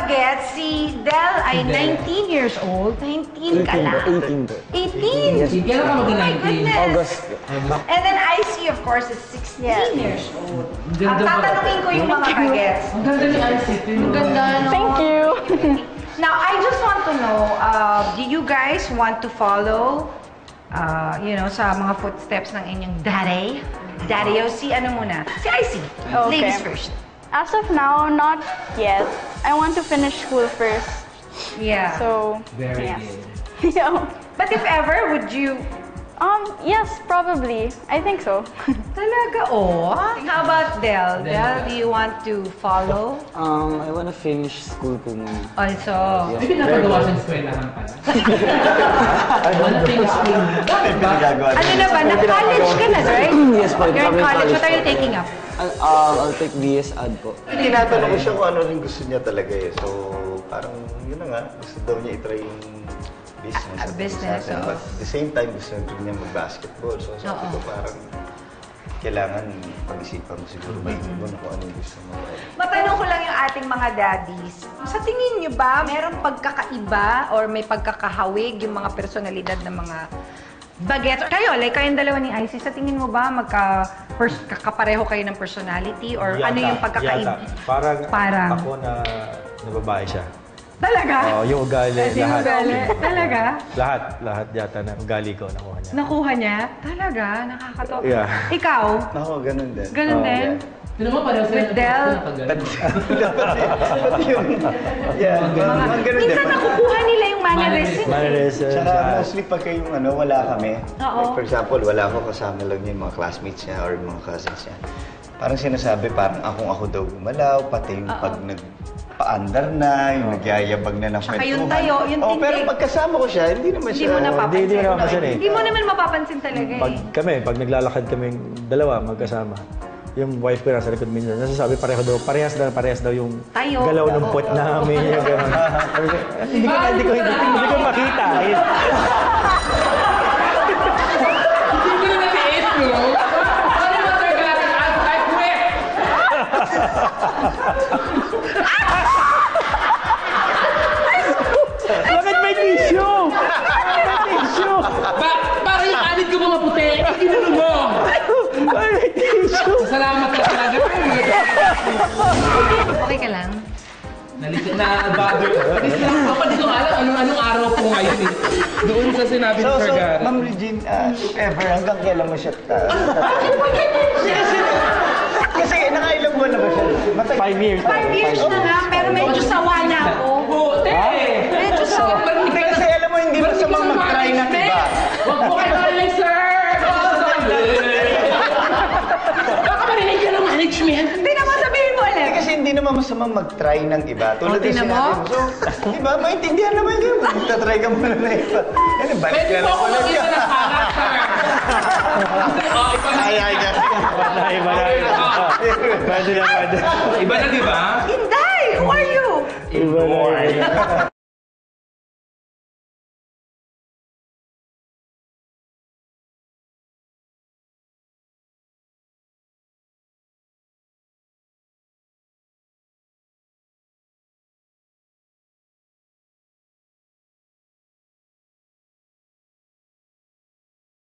bagets, si Del ay 19 years old. 19 ka lang. 18? 18? Kailan ka Oh my mag-19? goodness. August. And then IC, of course, is 16 years old. Ang Ganda ba? tatanungin ko yung mga bagets. Ang ganda ni Isaac. Ang ganda, no? Thank you. Now, I just want to know, do you guys want to follow, you know, sa mga footsteps ng inyong daddy? Daddy OC, ano muna? Si IC. Okay. Ladies first. As of now, not yet. I want to finish school first. Yeah. So, Very yes. good. Yeah. But if ever, would you... Yes, probably. I think so. Talaga, oh. How about Del? Del, do you want to follow? I wanna finish school ko muna. Also. May pinapagawa sa eskwelahan pala. Wala tayong school. Bakit ba? Ano na ba? Na-college ka na, right? Yes po, You're in coming college. What are you po. taking up? I'll take BS Ad po. Tinatanong ko siya kung ano rin gusto niya talaga eh. So, parang yun na nga, gusto daw niya itry yung business. Business, Sa atin. oo. But at the same time, gusto rin niya mag-basketball. So, sabi ko parang kailangan pag-isipan mo siguro may iba na kung ano yung gusto mo. Matanong ko lang yung ating mga daddies. Sa tingin niyo ba, merong pagkakaiba or may pagkakahawig yung mga personalidad ng mga bagets? Kayo, like kayong dalawa ni IC, sa tingin mo ba kakapareho kayo ng personality or ano yung pagkakaiba? Parang ako na babae siya. Talaga? Oo, yung ugali, Yung lahat. ugali? Talaga? Lahat yata na ugali ko nakuha niya. Nakuha niya? Talaga? Nakakatawa. Yeah. Ikaw? Ako, ganun din. Ganun din? Sino mo pareho sila? With Del? Pati yung, yeah, ganun din. Minsan nakukuha nila yung mannerism. Mannerism. Tsaka mostly pagka yung wala kami. Oo. Like for example, wala ako kasama lang yung mga classmates niya or yung mga cousins niya. Parang sinasabi, parang ako daw gumalaw, pati yung pag nagpa-andar na, yung nagyayabag na ng Tsaka kwentuhan. yung tayo, yung Oh, tindig. pero pag kasama ko siya, hindi naman Hindi siya. mo napapansin. Hindi naman kasi eh. Hindi mo naman mapapansin talaga eh. Pag naglalakad kaming dalawa, magkasama, yung wife ko nasa likod minsan, nasasabi parehas daw yung Tayo. galaw ng puwet namin. Yung gano'n. Hindi ko makita. Hindi ko na natiis, no? Ano ba talaga natin as I quit? Bakit may tissue? Parang yung anit ko ba maputi? Inulo mo! Bakit may tissue? Salamat ka talaga. Okay ka lang? Nalisip na bother. Panis lang ako. Hindi ko alam anong araw po ngayon eh. Doon sa sinabi ni So, Sir Garrett. Ma'am Regine, if ever, hanggang kailan mo siya Kasi nakailang buwan na ba siya? 5 years. 5 years na nga, pero medyo sawa na ako. Buti! Medyo sawa. Hindi kasi alam mo, hindi masamang mag-try ng iba. Huwag mo kayo marinig, sir! Baka marinig ka ng management. Hindi naman sabihin mo ulit. Kasi hindi naman masamang mag-try ng iba. Tulad O, tingnan ng sinabi mo. So, di ba, maintindihan naman yun. Magta-try ka muna na iba. Ano, balik Pwede ka mo lang ako ulit mag-isa ka. ng character. Ay, Iba na. Pwede na. Iba na, di ba? Hindi! Who are you? Iba na.